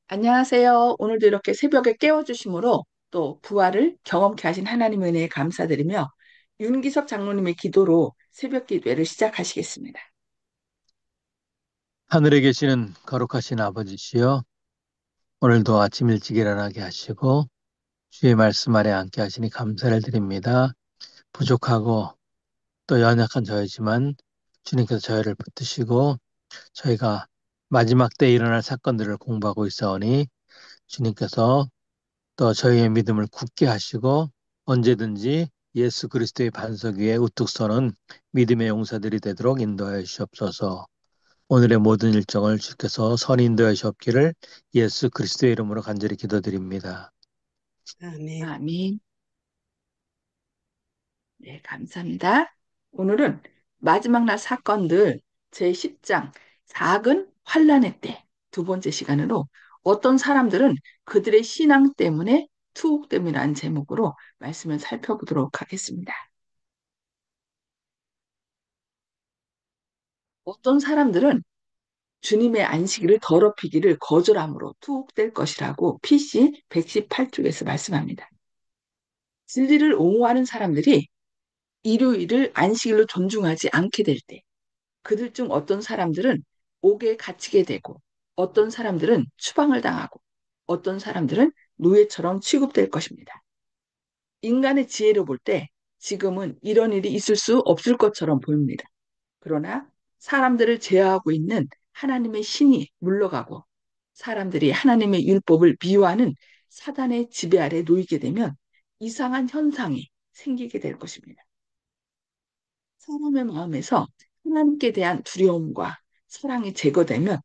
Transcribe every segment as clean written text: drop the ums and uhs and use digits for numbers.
안녕하세요. 오늘도 이렇게 새벽에 깨워주심으로 또 부활을 경험케 하신 하나님의 은혜에 감사드리며 윤기석 장로님의 기도로 새벽 기도회를 시작하시겠습니다. 하늘에 계시는 거룩하신 아버지시여, 오늘도 아침 일찍 일어나게 하시고 주의 말씀 아래 앉게 하시니 감사를 드립니다. 부족하고 또 연약한 저희지만 주님께서 저희를 붙드시고 저희가 마지막 때 일어날 사건들을 공부하고 있사오니 주님께서 또 저희의 믿음을 굳게 하시고 언제든지 예수 그리스도의 반석 위에 우뚝 서는 믿음의 용사들이 되도록 인도하여 주시옵소서. 오늘의 모든 일정을 주께서 선히 인도하여 주옵기를 예수 그리스도의 이름으로 간절히 기도드립니다. 아멘. 아멘. 네, 감사합니다. 오늘은 마지막 날 사건들 제10장 작은 환란의 때 두 번째 시간으로 어떤 사람들은 그들의 신앙 때문에 투옥됨이라는 제목으로 말씀을 살펴보도록 하겠습니다. 어떤 사람들은 주님의 안식일을 더럽히기를 거절함으로 투옥될 것이라고 PC 118쪽에서 말씀합니다. 진리를 옹호하는 사람들이 일요일을 안식일로 존중하지 않게 될 때, 그들 중 어떤 사람들은 옥에 갇히게 되고, 어떤 사람들은 추방을 당하고, 어떤 사람들은 노예처럼 취급될 것입니다. 인간의 지혜로 볼 때 지금은 이런 일이 있을 수 없을 것처럼 보입니다. 그러나 사람들을 제어하고 있는 하나님의 신이 물러가고 사람들이 하나님의 율법을 미워하는 사단의 지배 아래 놓이게 되면 이상한 현상이 생기게 될 것입니다. 사람의 마음에서 하나님께 대한 두려움과 사랑이 제거되면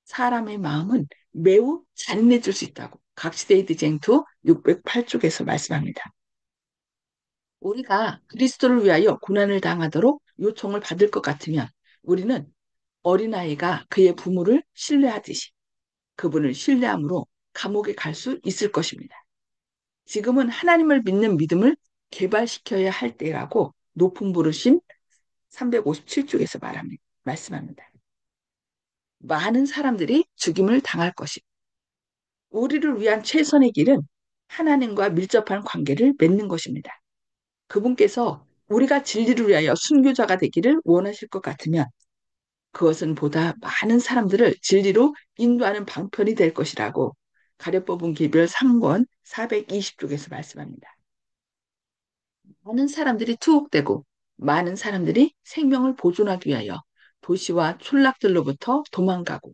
사람의 마음은 매우 잔인해질 수 있다고 각시데이드 쟁투 608쪽에서 말씀합니다. 우리가 그리스도를 위하여 고난을 당하도록 요청을 받을 것 같으면 우리는 어린아이가 그의 부모를 신뢰하듯이 그분을 신뢰함으로 감옥에 갈 수 있을 것입니다. 지금은 하나님을 믿는 믿음을 개발시켜야 할 때라고 높은 부르심 357쪽에서 말씀합니다. 많은 사람들이 죽임을 당할 것입니다. 우리를 위한 최선의 길은 하나님과 밀접한 관계를 맺는 것입니다. 그분께서 우리가 진리를 위하여 순교자가 되기를 원하실 것 같으면 그것은 보다 많은 사람들을 진리로 인도하는 방편이 될 것이라고 가려뽑은 기별 3권 420쪽에서 말씀합니다. 많은 사람들이 투옥되고 많은 사람들이 생명을 보존하기 위하여 도시와 촌락들로부터 도망가고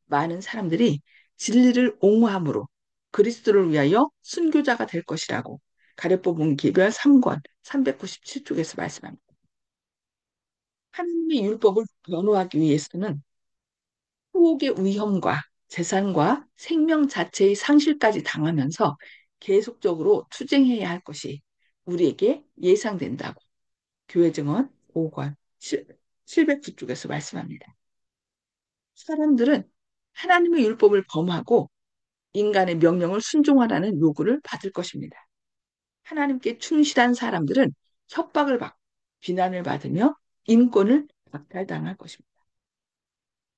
많은 사람들이 진리를 옹호함으로 그리스도를 위하여 순교자가 될 것이라고 가려뽑은 기별 3권 397쪽에서 말씀합니다. 하나님의 율법을 변호하기 위해서는 후옥의 위험과 재산과 생명 자체의 상실까지 당하면서 계속적으로 투쟁해야 할 것이 우리에게 예상된다고 교회 증언 5권 709쪽에서 말씀합니다. 사람들은 하나님의 율법을 범하고 인간의 명령을 순종하라는 요구를 받을 것입니다. 하나님께 충실한 사람들은 협박을 받고 비난을 받으며 인권을 박탈당할 것입니다.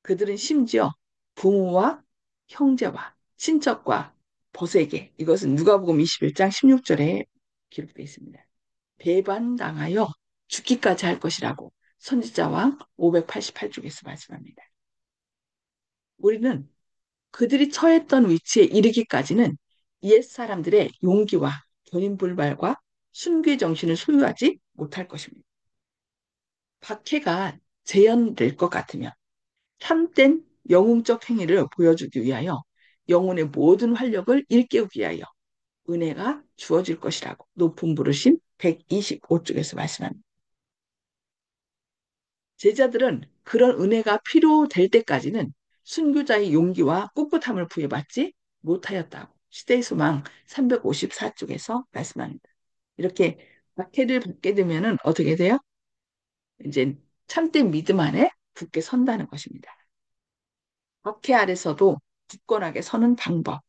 그들은 심지어 부모와 형제와 친척과 벗에게 이것은 누가복음 21장 16절에 기록되어 있습니다. 배반당하여 죽기까지 할 것이라고 선지자왕 588쪽에서 말씀합니다. 우리는 그들이 처했던 위치에 이르기까지는 옛 사람들의 용기와 견인불발과 순교의 정신을 소유하지 못할 것입니다. 박해가 재현될 것 같으면 참된 영웅적 행위를 보여주기 위하여 영혼의 모든 활력을 일깨우기 위하여 은혜가 주어질 것이라고 높은 부르심 125쪽에서 말씀합니다. 제자들은 그런 은혜가 필요될 때까지는 순교자의 용기와 꿋꿋함을 부여받지 못하였다고 시대의 소망 354쪽에서 말씀합니다. 이렇게 박해를 받게 되면 어떻게 돼요? 이제 참된 믿음 안에 굳게 선다는 것입니다. 박해 아래서도 굳건하게 서는 방법.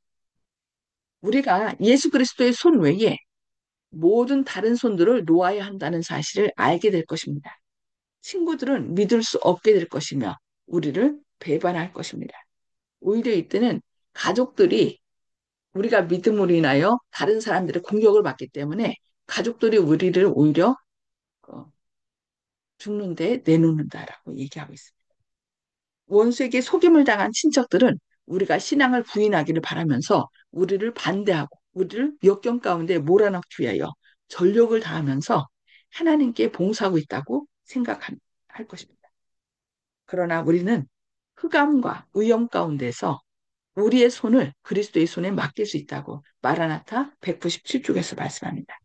우리가 예수 그리스도의 손 외에 모든 다른 손들을 놓아야 한다는 사실을 알게 될 것입니다. 친구들은 믿을 수 없게 될 것이며 우리를 배반할 것입니다. 오히려 이때는 가족들이 우리가 믿음으로 인하여 다른 사람들의 공격을 받기 때문에 가족들이 우리를 오히려 어, 죽는데 내놓는다라고 얘기하고 있습니다. 원수에게 속임을 당한 친척들은 우리가 신앙을 부인하기를 바라면서 우리를 반대하고 우리를 역경 가운데 몰아넣기 위하여 전력을 다하면서 하나님께 봉사하고 있다고 생각할 것입니다. 그러나 우리는 흑암과 위험 가운데서 우리의 손을 그리스도의 손에 맡길 수 있다고 마라나타 197쪽에서 말씀합니다.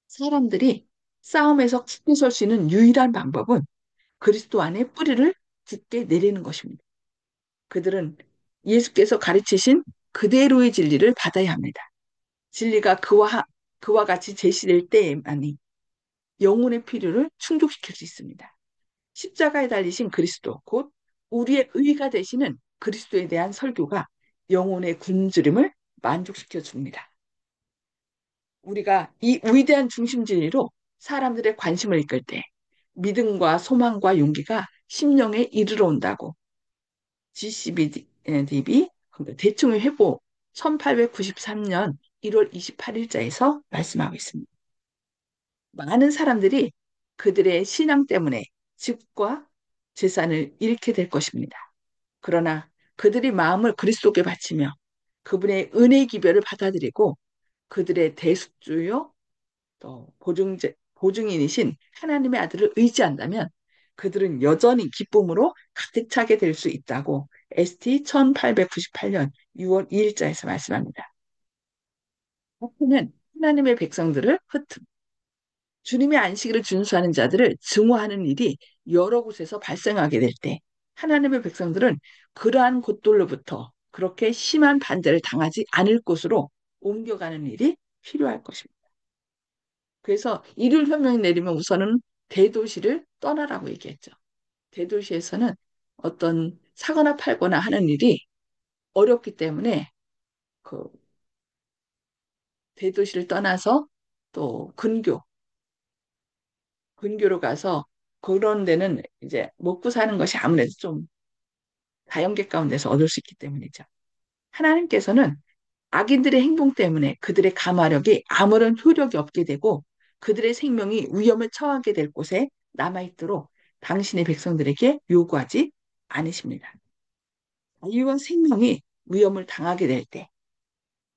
사람들이 싸움에서 굳게 설 수 있는 유일한 방법은 그리스도 안에 뿌리를 굳게 내리는 것입니다. 그들은 예수께서 가르치신 그대로의 진리를 받아야 합니다. 진리가 그와 같이 제시될 때에만이 영혼의 필요를 충족시킬 수 있습니다. 십자가에 달리신 그리스도, 곧 우리의 의가 되시는 그리스도에 대한 설교가 영혼의 굶주림을 만족시켜 줍니다. 우리가 이 위대한 중심 진리로 사람들의 관심을 이끌 때 믿음과 소망과 용기가 심령에 이르러 온다고 GCBDB 대충의 회복 1893년 1월 28일자에서 말씀하고 있습니다. 많은 사람들이 그들의 신앙 때문에 집과 재산을 잃게 될 것입니다. 그러나 그들이 마음을 그리스도께 바치며 그분의 은혜의 기별을 받아들이고 그들의 대속주요 또 보증인이신 하나님의 아들을 의지한다면 그들은 여전히 기쁨으로 가득 차게 될 수 있다고 ST 1898년 6월 2일자에서 말씀합니다. 하나님은 하나님의 백성들을 흩음, 주님의 안식일을 준수하는 자들을 증오하는 일이 여러 곳에서 발생하게 될 때 하나님의 백성들은 그러한 곳들로부터 그렇게 심한 반대를 당하지 않을 곳으로 옮겨가는 일이 필요할 것입니다. 그래서 일요일혁명이 내리면 우선은 대도시를 떠나라고 얘기했죠. 대도시에서는 어떤 사거나 팔거나 하는 일이 어렵기 때문에 그 대도시를 떠나서 또 근교로 가서 그런 데는 이제 먹고 사는 것이 아무래도 좀 자연계 가운데서 얻을 수 있기 때문이죠. 하나님께서는 악인들의 행동 때문에 그들의 감화력이 아무런 효력이 없게 되고 그들의 생명이 위험에 처하게 될 곳에 남아있도록 당신의 백성들에게 요구하지 않으십니다. 자유와 생명이 위험을 당하게 될 때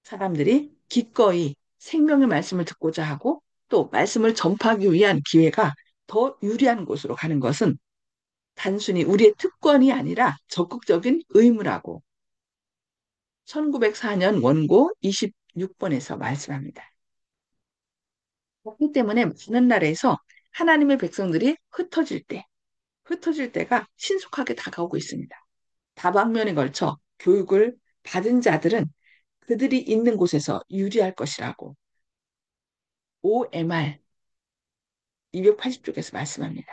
사람들이 기꺼이 생명의 말씀을 듣고자 하고 또 말씀을 전파하기 위한 기회가 더 유리한 곳으로 가는 것은 단순히 우리의 특권이 아니라 적극적인 의무라고 1904년 원고 26번에서 말씀합니다. 그렇기 때문에 많은 나라에서 하나님의 백성들이 흩어질 때가 신속하게 다가오고 있습니다. 다방면에 걸쳐 교육을 받은 자들은 그들이 있는 곳에서 유리할 것이라고 OMR 280쪽에서 말씀합니다.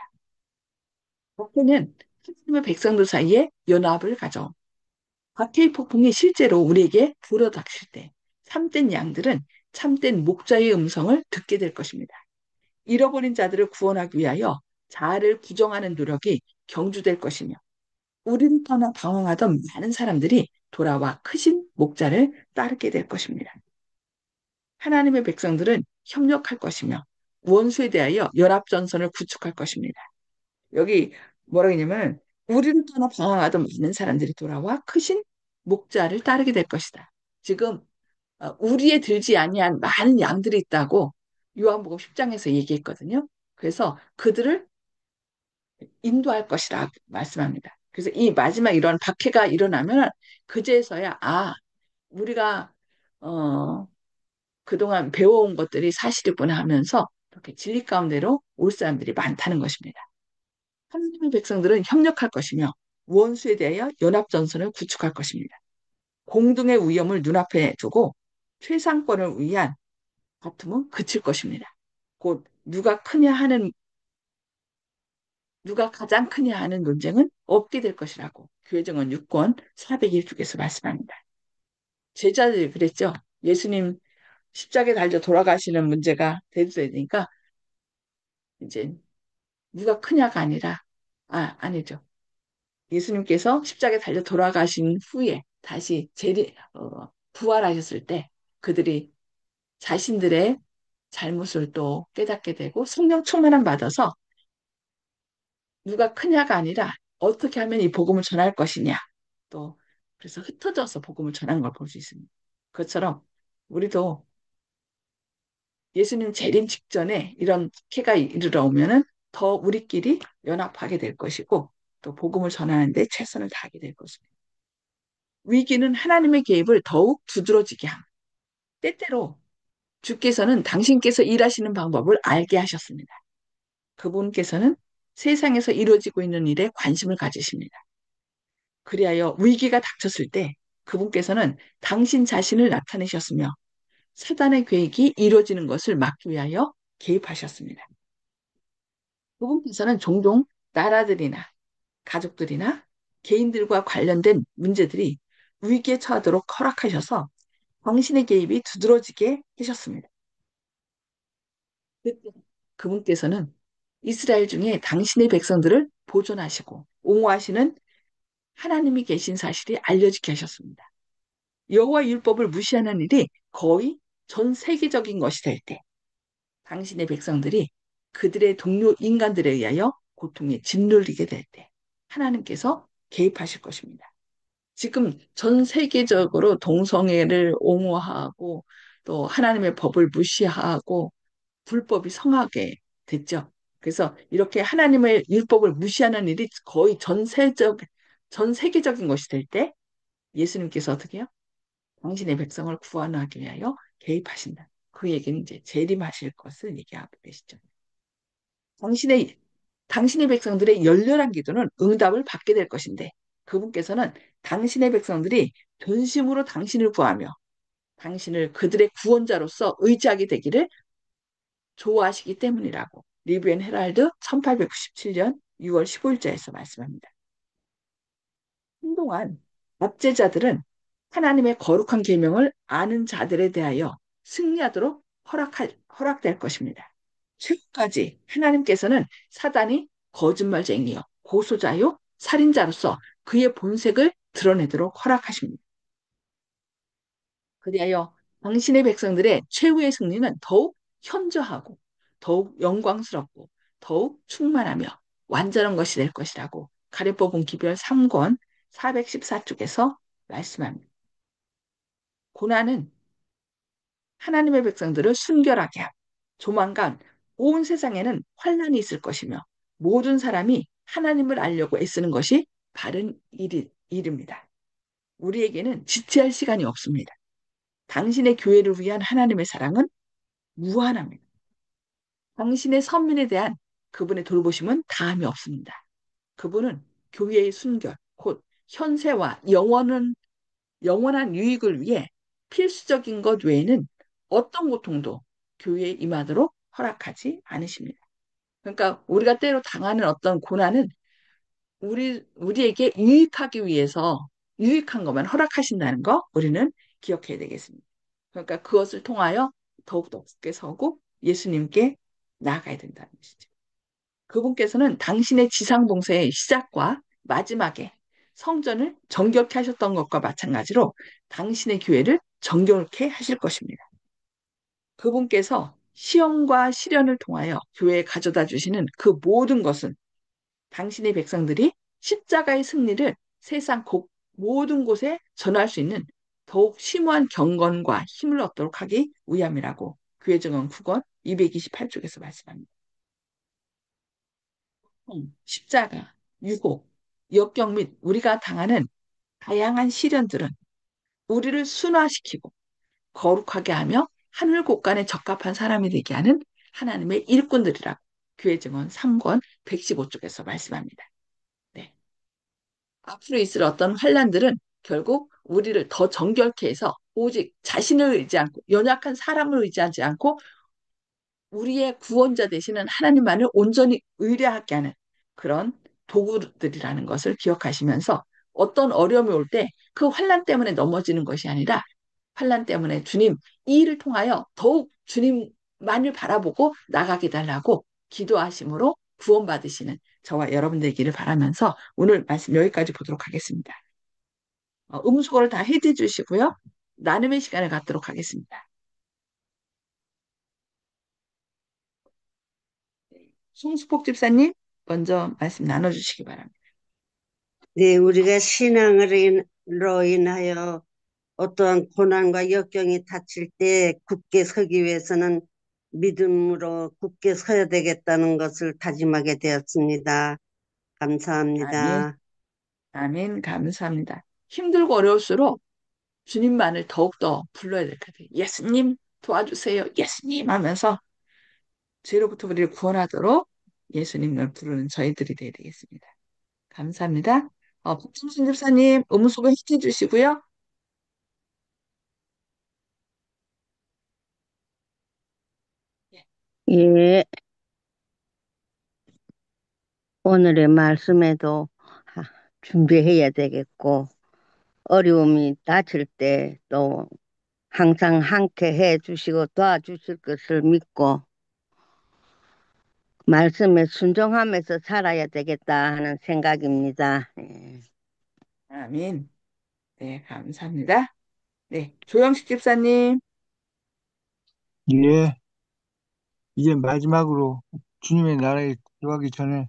박해는 하나님의 백성들 사이에 연합을 가져 박해의 폭풍이 실제로 우리에게 불어닥칠 때 참된 양들은 참된 목자의 음성을 듣게 될 것입니다. 잃어버린 자들을 구원하기 위하여 자아를 부정하는 노력이 경주될 것이며 우리를 떠나 방황하던 많은 사람들이 돌아와 크신 목자를 따르게 될 것입니다. 하나님의 백성들은 협력할 것이며 원수에 대하여 연합전선을 구축할 것입니다. 여기 뭐라고 했냐면 우리를 떠나 방황하던 많은 사람들이 돌아와 크신 목자를 따르게 될 것이다. 지금 우리에 들지 아니한 많은 양들이 있다고 요한복음 10장에서 얘기했거든요. 그래서 그들을 인도할 것이라 말씀합니다. 그래서 이 마지막 이런 박해가 일어나면 그제서야 우리가 어, 그동안 배워온 것들이 사실이구나 하면서 이렇게 진리 가운데로 올 사람들이 많다는 것입니다. 하나님의 백성들은 협력할 것이며 원수에 대하여 연합전선을 구축할 것입니다. 공동의 위험을 눈앞에 두고 최상권을 위한 다툼은 그칠 것입니다. 곧 누가 가장 크냐 하는 논쟁은 없게 될 것이라고 교회정원 6권 401쪽에서 말씀합니다. 제자들이 그랬죠. 예수님 십자가에 달려 돌아가시는 문제가 대두되니까 이제 누가 크냐가 아니라 아니죠. 예수님께서 십자가에 달려 돌아가신 후에 다시 부활하셨을 때 그들이 자신들의 잘못을 또 깨닫게 되고 성령 충만함 받아서 누가 크냐가 아니라 어떻게 하면 이 복음을 전할 것이냐. 또 그래서 흩어져서 복음을 전한 걸 볼 수 있습니다. 그것처럼 우리도 예수님 재림 직전에 이런 기회가 이르러 오면은 더 우리끼리 연합하게 될 것이고 또 복음을 전하는데 최선을 다하게 될 것입니다. 위기는 하나님의 개입을 더욱 두드러지게 함. 때때로 주께서는 당신께서 일하시는 방법을 알게 하셨습니다. 그분께서는 세상에서 이루어지고 있는 일에 관심을 가지십니다. 그리하여 위기가 닥쳤을 때 그분께서는 당신 자신을 나타내셨으며 사단의 계획이 이루어지는 것을 막기 위하여 개입하셨습니다. 그분께서는 종종 나라들이나 가족들이나 개인들과 관련된 문제들이 위기에 처하도록 허락하셔서 당신의 개입이 두드러지게 하셨습니다. 그때 그분께서는 이스라엘 중에 당신의 백성들을 보존하시고 옹호하시는 하나님이 계신 사실이 알려지게 하셨습니다. 여호와 율법을 무시하는 일이 거의 전 세계적인 것이 될 때, 당신의 백성들이 그들의 동료 인간들에 의하여 고통에 짓눌리게 될 때, 하나님께서 개입하실 것입니다. 지금 전 세계적으로 동성애를 옹호하고 또 하나님의 법을 무시하고 불법이 성하게 됐죠. 그래서 이렇게 하나님의 율법을 무시하는 일이 거의 전 세계적인 것이 될 때 예수님께서 어떻게 해요? 당신의 백성을 구원하기 위하여 개입하신다. 그 얘기는 이제 재림하실 것을 얘기하고 계시죠. 당신의, 당신의 백성들의 열렬한 기도는 응답을 받게 될 것인데 그분께서는 당신의 백성들이 전심으로 당신을 구하며 당신을 그들의 구원자로서 의지하게 되기를 좋아하시기 때문이라고 리브앤 헤랄드 1897년 6월 15일자에서 말씀합니다. 한동안 압제자들은 하나님의 거룩한 계명을 아는 자들에 대하여 승리하도록 허락될 것입니다. 최후까지 하나님께서는 사단이 거짓말쟁이요, 고소자요, 살인자로서 그의 본색을 드러내도록 허락하십니다. 그리하여 당신의 백성들의 최후의 승리는 더욱 현저하고 더욱 영광스럽고 더욱 충만하며 완전한 것이 될 것이라고 가래법은 기별 3권 414쪽에서 말씀합니다. 고난은 하나님의 백성들을 순결하게 하고 조만간 온 세상에는 환란이 있을 것이며 모든 사람이 하나님을 알려고 애쓰는 것이 바른 일입니다. 우리에게는 지체할 시간이 없습니다. 당신의 교회를 위한 하나님의 사랑은 무한합니다. 당신의 선민에 대한 그분의 돌보심은 다함이 없습니다. 그분은 교회의 순결, 곧 현세와 영원한 유익을 위해 필수적인 것 외에는 어떤 고통도 교회에 임하도록 허락하지 않으십니다. 그러니까 우리가 때로 당하는 어떤 고난은 우리에게 유익하기 위해서 유익한 것만 허락하신다는 거 우리는 기억해야 되겠습니다. 그러니까 그것을 통하여 더욱더 굳게 서고 예수님께 나아가야 된다는 것이죠. 그분께서는 당신의 지상봉사의 시작과 마지막에 성전을 정결케 하셨던 것과 마찬가지로 당신의 교회를 정결케 하실 것입니다. 그분께서 시험과 시련을 통하여 교회에 가져다 주시는 그 모든 것은 당신의 백성들이 십자가의 승리를 세상 모든 곳에 전할 수 있는 더욱 심오한 경건과 힘을 얻도록 하기 위함이라고 교회 증언 9권 228쪽에서 말씀합니다. 십자가, 유고, 역경 및 우리가 당하는 다양한 시련들은 우리를 순화시키고 거룩하게 하며 하늘 곳간에 적합한 사람이 되게 하는 하나님의 일꾼들이라고 교회 증언 3권 115쪽에서 말씀합니다. 네. 앞으로 있을 어떤 환란들은 결국 우리를 더 정결케 해서 오직 자신을 의지 않고 연약한 사람을 의지하지 않고 우리의 구원자 되시는 하나님만을 온전히 의뢰하게 하는 그런 도구들이라는 것을 기억하시면서 어떤 어려움이 올 때 그 환란 때문에 넘어지는 것이 아니라 환란 때문에 주님 이 일을 통하여 더욱 주님만을 바라보고 나가게 달라고 기도하심으로 구원받으시는 저와 여러분 되기를 바라면서 오늘 말씀 여기까지 보도록 하겠습니다. 음수거를 다 해제 주시고요. 나눔의 시간을 갖도록 하겠습니다. 송수폭 집사님, 먼저 말씀 나눠주시기 바랍니다. 네, 우리가 신앙으로 인하여 어떠한 고난과 역경이 닥칠 때 굳게 서기 위해서는 믿음으로 굳게 서야 되겠다는 것을 다짐하게 되었습니다. 아멘, 감사합니다. 아멘, 감사합니다. 힘들고 어려울수록 주님만을 더욱더 불러야 될 것 같아요. 예수님 도와주세요. 예수님 하면서 죄로부터 우리를 구원하도록 예수님을 부르는 저희들이 되어야 되겠습니다. 감사합니다. 박정순 집사님, 음소거 해제 주시고요. 예, 오늘의 말씀에도 하- 준비해야 되겠고, 어려움이 닥칠 때 또 항상 함께 해 주시고 도와주실 것을 믿고, 말씀에 순종하면서 살아야 되겠다 하는 생각입니다. 예. 아멘. 네, 감사합니다. 네, 조영식 집사님, 예, 이제 마지막으로 주님의 나라에 들어가기 전에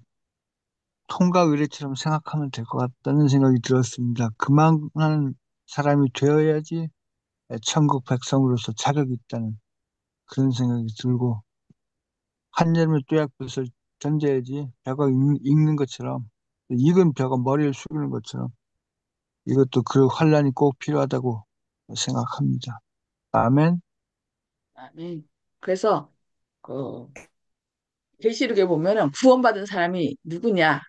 통과 의례처럼 생각하면 될 것 같다는 생각이 들었습니다. 그만한 사람이 되어야지 천국 백성으로서 자격이 있다는 그런 생각이 들고, 한여름에 뙤약볕을 던져야지 벼가 익는 것처럼, 익은 벼가 머리를 숙이는 것처럼 이것도 그 환란이 꼭 필요하다고 생각합니다. 아멘. 아멘. 그래서 그 계시록에 보면은 구원받은 사람이 누구냐?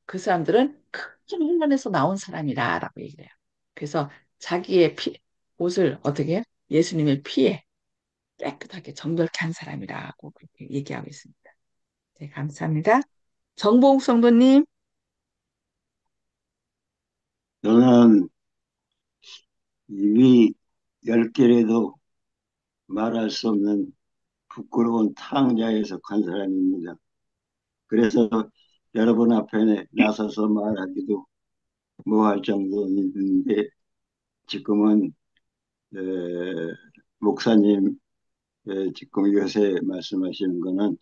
그 사람들은 큰 혼란에서 나온 사람이다라고 얘기해요. 그래서 자기의 옷을 어떻게 해요? 예수님의 피에 깨끗하게 정결케 한 사람이라고 그렇게 얘기하고 있습니다. 네, 감사합니다. 정봉 성도님, 저는 입이 열 개라도 말할 수 없는 부끄러운 탕자에 속한 사람입니다. 그래서 여러분 앞에 나서서 말하기도 뭐할 정도인데 지금은 에, 목사님 지금 요새 말씀하시는 거는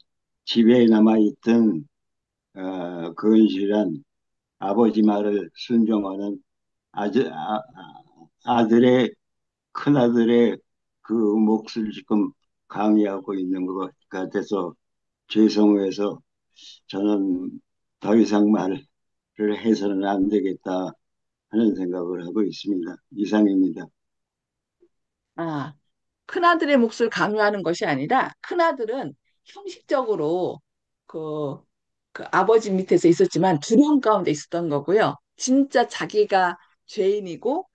집에 남아있던 근실한 아버지 말을 순종하는 아들의 큰아들의 그 몫을 지금 강의하고 있는 것 같아서 죄송해서 저는 더 이상 말을 해서는 안 되겠다 하는 생각을 하고 있습니다. 이상입니다. 아, 큰아들의 몫을 강요하는 것이 아니라 큰아들은 형식적으로 그, 그 아버지 밑에서 있었지만 두려움 가운데 있었던 거고요. 진짜 자기가 죄인이고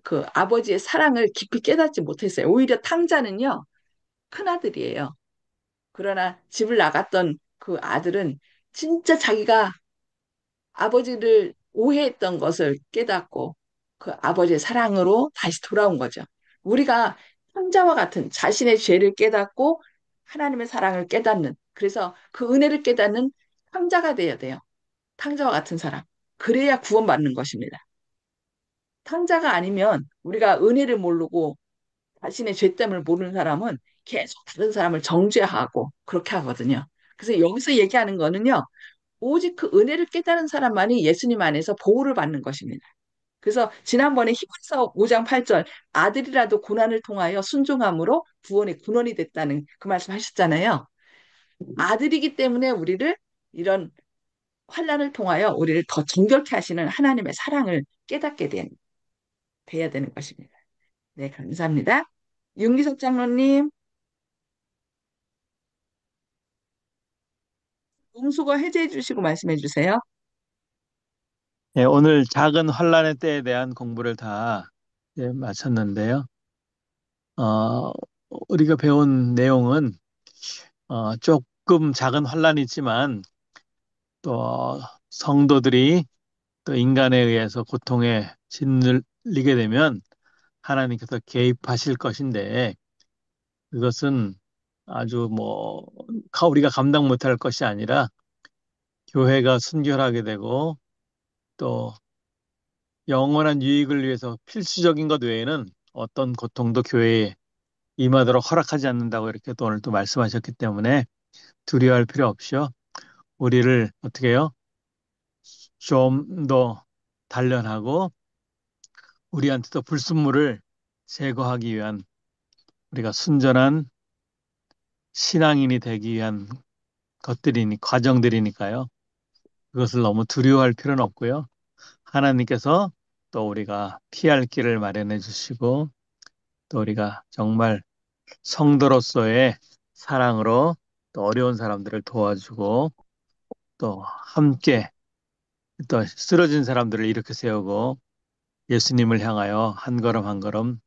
그 아버지의 사랑을 깊이 깨닫지 못했어요. 오히려 탕자는요, 큰아들이에요. 그러나 집을 나갔던 그 아들은 진짜 자기가 아버지를 오해했던 것을 깨닫고 그 아버지의 사랑으로 다시 돌아온 거죠. 우리가 형제와 같은 자신의 죄를 깨닫고 하나님의 사랑을 깨닫는, 그래서 그 은혜를 깨닫는 형제가 되어야 돼요. 탕자와 같은 사람. 그래야 구원받는 것입니다. 탕자가 아니면 우리가 은혜를 모르고 자신의 죄됨을 모르는 사람은 계속 다른 사람을 정죄하고 그렇게 하거든요. 그래서 여기서 얘기하는 거는요. 오직 그 은혜를 깨달은 사람만이 예수님 안에서 보호를 받는 것입니다. 그래서 지난번에 히브리서 5장 8절 아들이라도 고난을 통하여 순종함으로 구원의 근원이 됐다는 그 말씀 하셨잖아요. 아들이기 때문에 우리를 이런 환란을 통하여 우리를 더 정결케 하시는 하나님의 사랑을 깨닫게 돼야 되는 것입니다. 네, 감사합니다. 윤기석 장로님, 음수거 해제해 주시고 말씀해 주세요. 예, 오늘 작은 환란의 때에 대한 공부를 다 마쳤는데요. 어, 우리가 배운 내용은 조금 작은 환란이지만 또 성도들이 또 인간에 의해서 고통에 짓눌리게 되면 하나님께서 개입하실 것인데 그것은 아주 뭐 우리가 감당 못할 것이 아니라 교회가 순결하게 되고 또 영원한 유익을 위해서 필수적인 것 외에는 어떤 고통도 교회에 임하도록 허락하지 않는다고 이렇게 또 오늘 또 말씀하셨기 때문에 두려워할 필요 없이요. 우리를 어떻게 해요? 좀 더 단련하고 우리한테도 불순물을 제거하기 위한 우리가 순전한 신앙인이 되기 위한 과정들이니까요. 그것을 너무 두려워할 필요는 없고요. 하나님께서 또 우리가 피할 길을 마련해 주시고 또 우리가 정말 성도로서의 사랑으로 또 어려운 사람들을 도와주고 또 함께 또 쓰러진 사람들을 일으켜 세우고 예수님을 향하여 한 걸음 한 걸음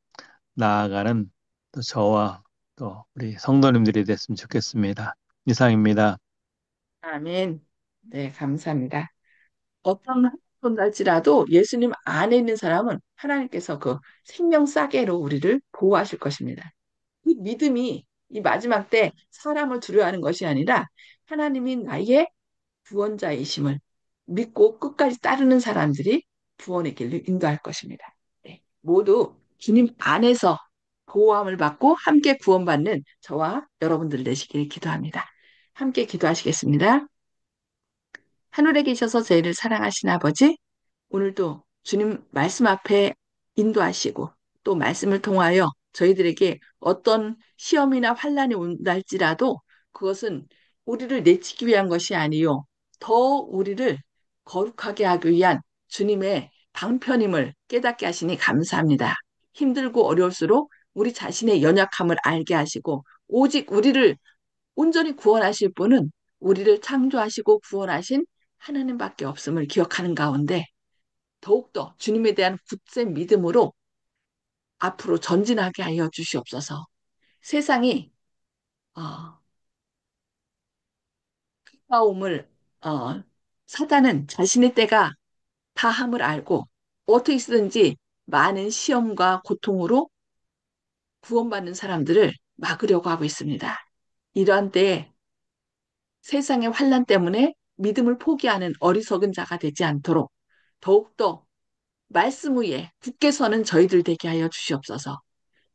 나아가는 또 저와 또 우리 성도님들이 됐으면 좋겠습니다. 이상입니다. 아멘. 네, 감사합니다. 어떤 혼날지라도 예수님 안에 있는 사람은 하나님께서 그 생명 싸게로 우리를 보호하실 것입니다. 이 믿음이 이 마지막 때 사람을 두려워하는 것이 아니라 하나님이 나의 구원자이심을 믿고 끝까지 따르는 사람들이 구원의 길로 인도할 것입니다. 네, 모두 주님 안에서 보호함을 받고 함께 구원받는 저와 여러분들 되시길 기도합니다. 함께 기도하시겠습니다. 하늘에 계셔서 저희를 사랑하신 아버지, 오늘도 주님 말씀 앞에 인도하시고 또 말씀을 통하여 저희들에게 어떤 시험이나 환란이 온달지라도 그것은 우리를 내치기 위한 것이 아니요 더 우리를 거룩하게 하기 위한 주님의 방편임을 깨닫게 하시니 감사합니다. 힘들고 어려울수록 우리 자신의 연약함을 알게 하시고 오직 우리를 온전히 구원하실 분은 우리를 창조하시고 구원하신 하나님밖에 없음을 기억하는 가운데 더욱더 주님에 대한 굳센 믿음으로 앞으로 전진하게 하여 주시옵소서. 세상이 어, 가까움을 사단은 자신의 때가 다함을 알고 어떻게든지 많은 시험과 고통으로 구원받는 사람들을 막으려고 하고 있습니다. 이러한 때에 세상의 환란 때문에 믿음을 포기하는 어리석은 자가 되지 않도록 더욱더 말씀 위에 굳게 서는 저희들 되게 하여 주시옵소서.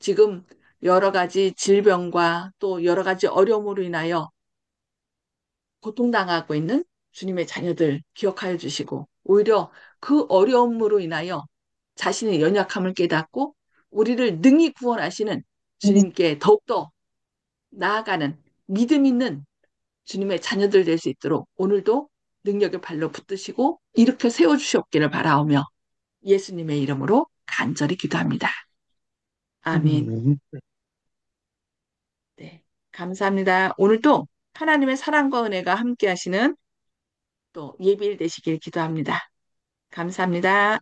지금 여러 가지 질병과 또 여러 가지 어려움으로 인하여 고통당하고 있는 주님의 자녀들 기억하여 주시고 오히려 그 어려움으로 인하여 자신의 연약함을 깨닫고 우리를 능히 구원하시는 주님께 더욱더 나아가는 믿음 있는 주님의 자녀들 될 수 있도록 오늘도 능력의 발로 붙드시고 일으켜 세워주시옵기를 바라오며 예수님의 이름으로 간절히 기도합니다. 아멘. 네, 감사합니다. 오늘도 하나님의 사랑과 은혜가 함께 하시는 또 예비일 되시길 기도합니다. 감사합니다.